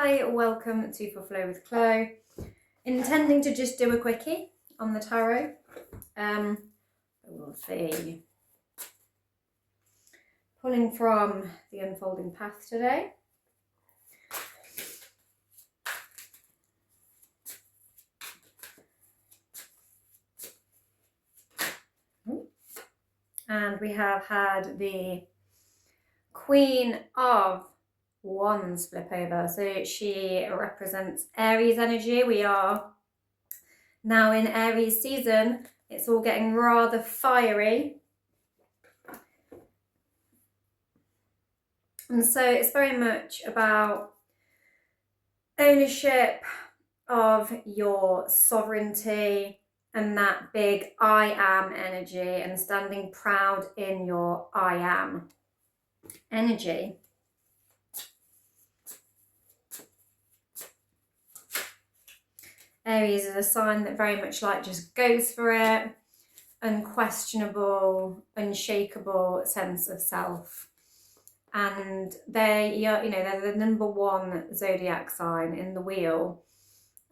Hi, welcome to For Flow with Chloe. Intending to just do a quickie on the tarot. We'll see. Pulling from the Unfolding Path today. And we have had the Queen of Wands flip over. So she represents Aries energy. We are now in Aries season. It's all getting rather fiery. And so it's very much about ownership of your sovereignty and that big I am energy and standing proud in your I am energy. Aries is a sign that very much like just goes for it, unquestionable, unshakable sense of self. And they're the number one zodiac sign in the wheel.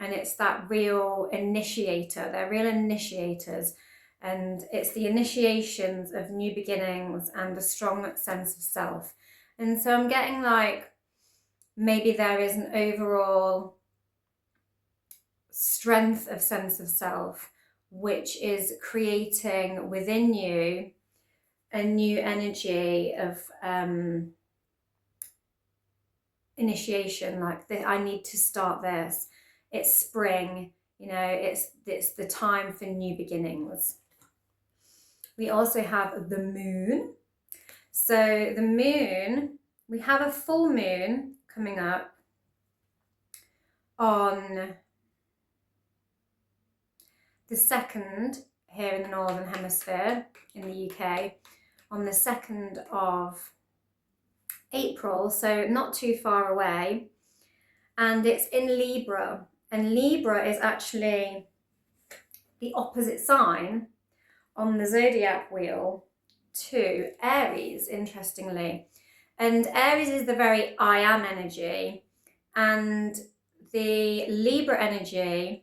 And it's that real initiator. They're real initiators. And it's the initiations of new beginnings and a strong sense of self. And so I'm getting like, maybe there is an overall strength of sense of self, which is creating within you a new energy of initiation, like I need to start this. It's spring, it's the time for new beginnings. We also have the moon. So the moon, we have a full moon coming up on the 2nd here in the Northern Hemisphere in the UK on the 2nd of April, so not too far away, and it's in Libra, and Libra is actually the opposite sign on the zodiac wheel to Aries, interestingly. And Aries is the very I am energy, and the Libra energy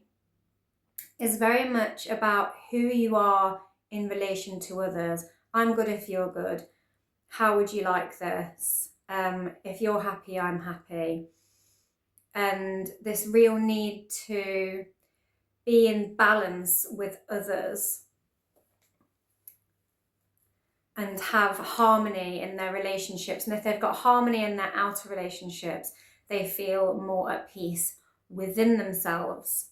is very much about who you are in relation to others. I'm good if you're good. How would you like this? If you're happy, I'm happy. And this real need to be in balance with others and have harmony in their relationships. And if they've got harmony in their outer relationships, they feel more at peace within themselves.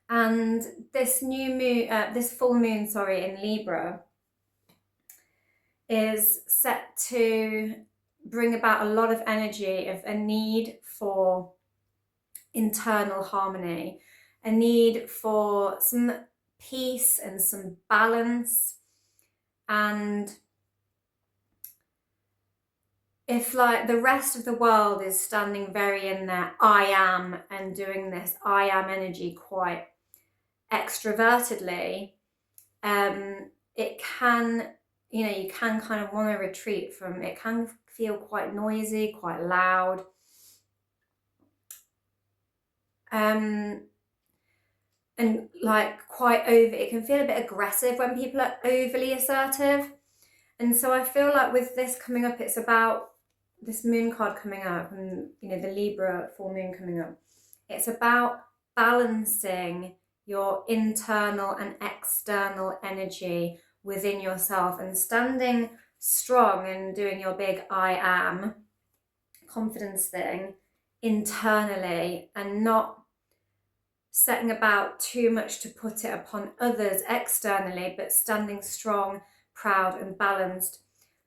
And this new moon, this full moon, in Libra, is set to bring about a lot of energy of a need for internal harmony, a need for some peace and some balance. And if like the rest of the world is standing very in their I am and doing this I am energy quite extrovertedly, it can, you can kind of want to retreat from it. Can feel quite noisy, quite loud, and like quite over. It can feel a bit aggressive when people are overly assertive. And so I feel like with this coming up, it's about this moon card coming up, and the Libra full moon coming up. It's about balancing your internal and external energy within yourself and standing strong and doing your big I am confidence thing internally, and not setting about too much to put it upon others externally, but standing strong, proud and balanced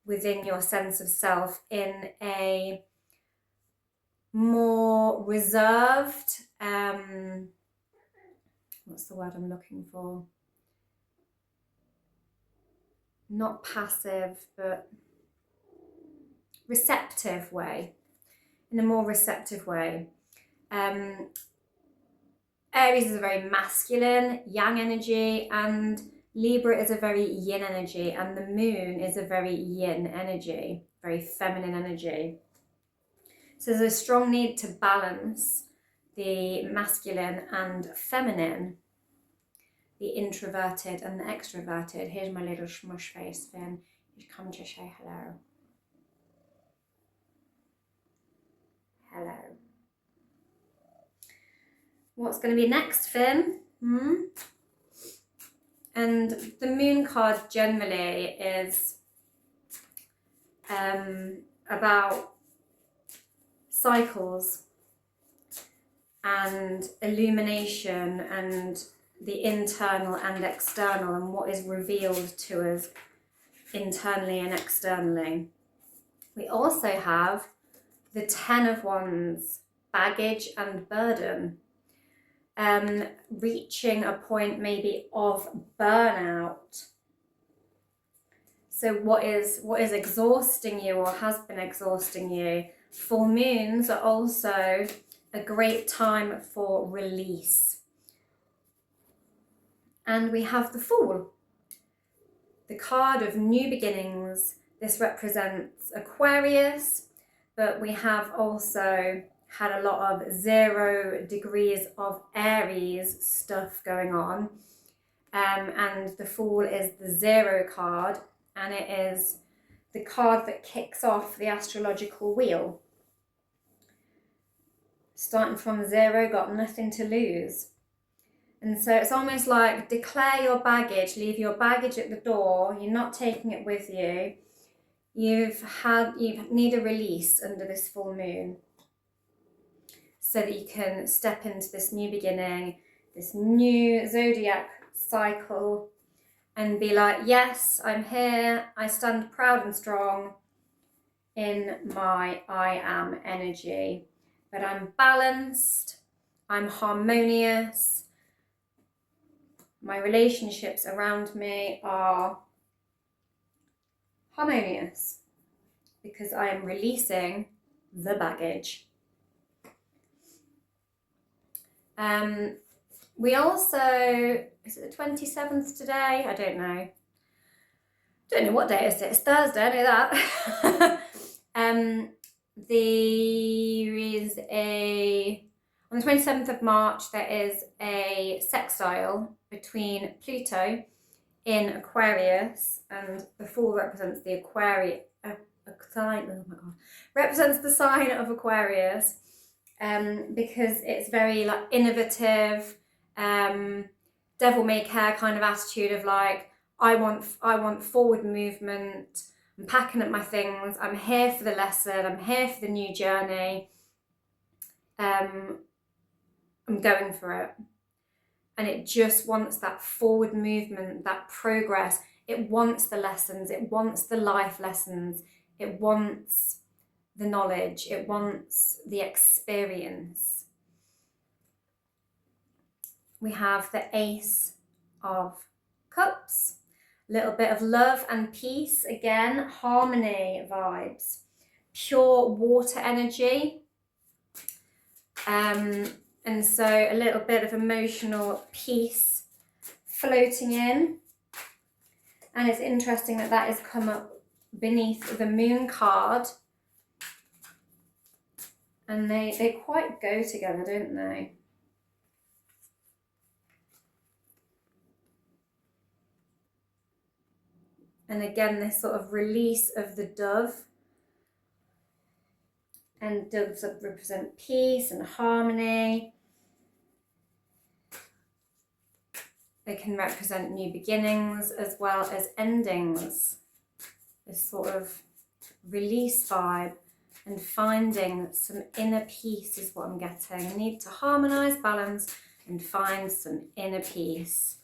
within your sense of self in a more reserved, what's the word I'm looking for? Not passive, but receptive way. In a more receptive way. Aries is a very masculine, yang energy, and Libra is a very yin energy, and the moon is a very yin energy, very feminine energy. So there's a strong need to balance the masculine and feminine, the introverted and the extroverted. Here's my little smush face, Finn. He's come to say hello. Hello. What's going to be next, Finn? And the moon card generally is about cycles and illumination and the internal and external and what is revealed to us internally and externally. We also have the 10 of Wands, baggage and burden, reaching a point maybe of burnout. So what is exhausting you or has been exhausting you? Full moons are also a great time for release. And we have the Fool, the card of new beginnings. This represents Aquarius, but we have also had a lot of 0 degrees of Aries stuff going on. And the Fool is the 0 card, and it is the card that kicks off the astrological wheel. Starting from 0, got nothing to lose. And so it's almost like declare your baggage, leave your baggage at the door, you're not taking it with you. You need a release under this full moon so that you can step into this new beginning, this new zodiac cycle, and be like, yes, I'm here, I stand proud and strong in my I am energy. But I'm balanced, I'm harmonious, my relationships around me are harmonious because I am releasing the baggage. We also, is it the 27th today? I don't know. Don't know what day it is. It's Thursday, I know that. There is on the 27th of March, there is a sextile between Pluto in Aquarius, and the Fool represents the Aquarius, represents the sign of Aquarius, because it's very like innovative, devil may care kind of attitude of like, I want forward movement. I'm packing up my things. I'm here for the lesson. I'm here for the new journey. I'm going for it. And it just wants that forward movement, that progress. It wants the lessons. It wants the life lessons. It wants the knowledge. It wants the experience. We have the Ace of Cups. Little bit of love and peace, again, harmony vibes, pure water energy, and so a little bit of emotional peace floating in. And it's interesting that that has come up beneath the moon card, and they quite go together, don't they? And again, this sort of release of the dove. And doves represent peace and harmony. They can represent new beginnings as well as endings. This sort of release vibe and finding some inner peace is what I'm getting. I need to harmonise, balance and find some inner peace.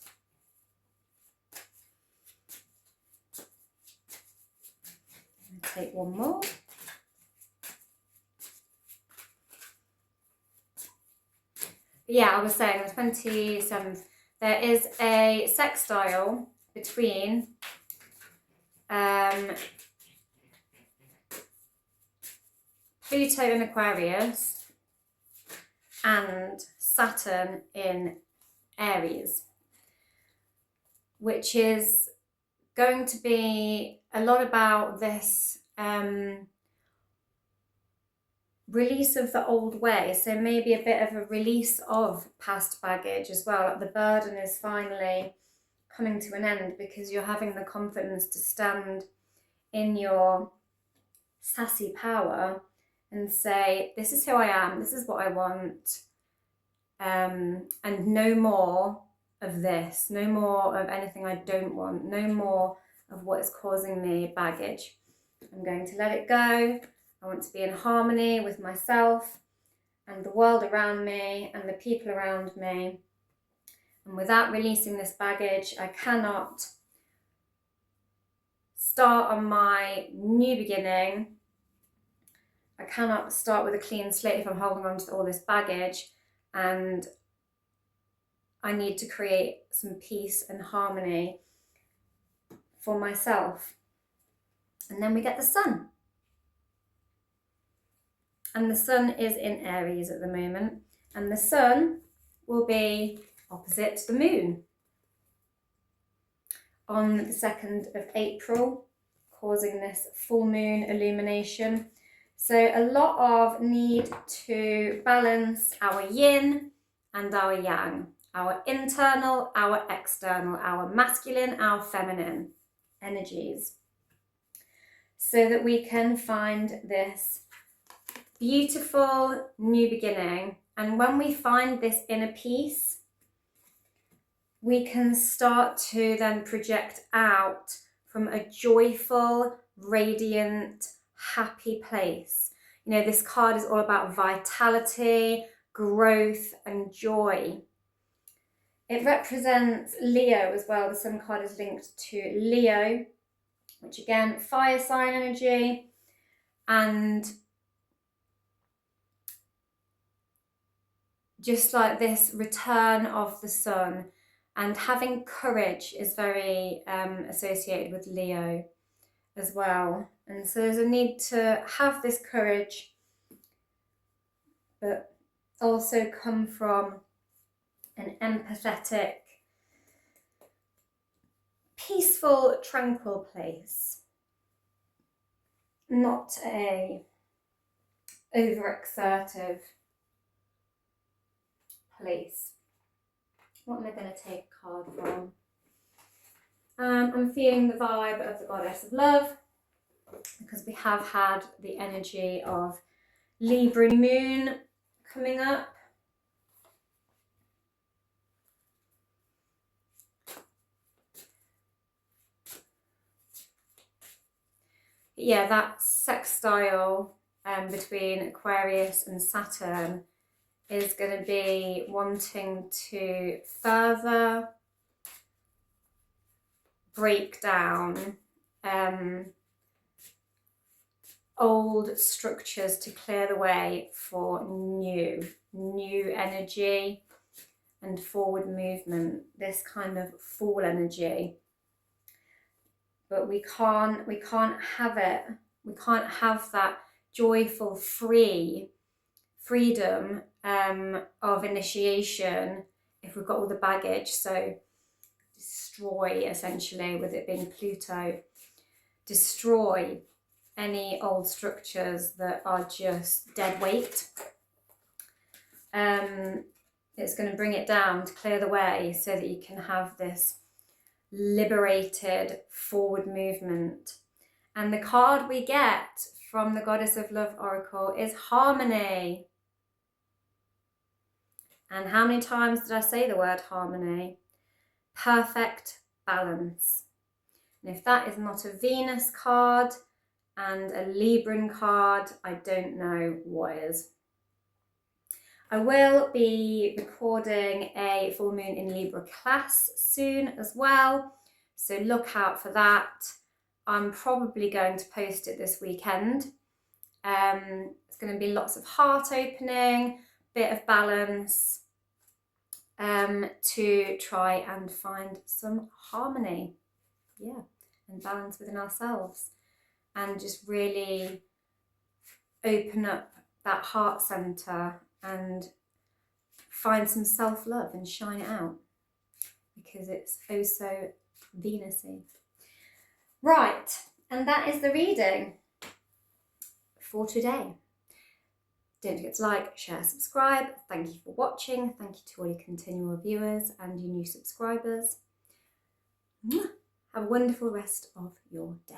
Take one more. Yeah, I was saying the 27th, there is a sextile between Pluto in Aquarius and Saturn in Aries, which is going to be a lot about this release of the old way. So maybe a bit of a release of past baggage as well. Like the burden is finally coming to an end because you're having the confidence to stand in your sassy power and say, this is who I am, this is what I want, and no more of this, no more of anything I don't want, no more of what is causing me baggage. I'm going to let it go. I want to be in harmony with myself and the world around me and the people around me. And without releasing this baggage, I cannot start on my new beginning. I cannot start with a clean slate if I'm holding on to all this baggage, and I need to create some peace and harmony for myself. And then we get the sun. And the sun is in Aries at the moment, and the sun will be opposite the moon on the 2nd of April, causing this full moon illumination. So a lot of need to balance our yin and our yang, our internal, our external, our masculine, our feminine energies, so that we can find this beautiful new beginning. And when we find this inner peace, we can start to then project out from a joyful, radiant, happy place. You know, this card is all about vitality, growth, and joy. It represents Leo as well. The sun card is linked to Leo, which again, fire sign energy, and just like this return of the sun. And having courage is very associated with Leo as well. And so there's a need to have this courage, but also come from an empathetic, peaceful, tranquil place. Not a overexertive place. What am I going to take a card from? I'm feeling the vibe of the Goddess of Love, because we have had the energy of Libra moon coming up. Yeah, that sextile between Aquarius and Saturn is going to be wanting to further break down old structures to clear the way for new energy and forward movement, this kind of fall energy. But we can't have it. We can't have that joyful freedom of initiation if we've got all the baggage. So destroy, essentially, with it being Pluto, destroy any old structures that are just dead weight. It's going to bring it down to clear the way so that you can have this liberated forward movement. And the card we get from the Goddess of Love Oracle is Harmony. And how many times did I say the word harmony? Perfect balance. And if that is not a Venus card and a Libran card, I don't know what is. I will be recording a full moon in Libra class soon as well, so look out for that. I'm probably going to post it this weekend. It's going to be lots of heart opening, bit of balance, to try and find some harmony, and balance within ourselves, and just really open up that heart center and find some self-love and shine it out, because it's oh so Venusy. Right, and that is the reading for today. Don't forget to like, share, subscribe. Thank you for watching. Thank you to all your continual viewers and your new subscribers. Have a wonderful rest of your day.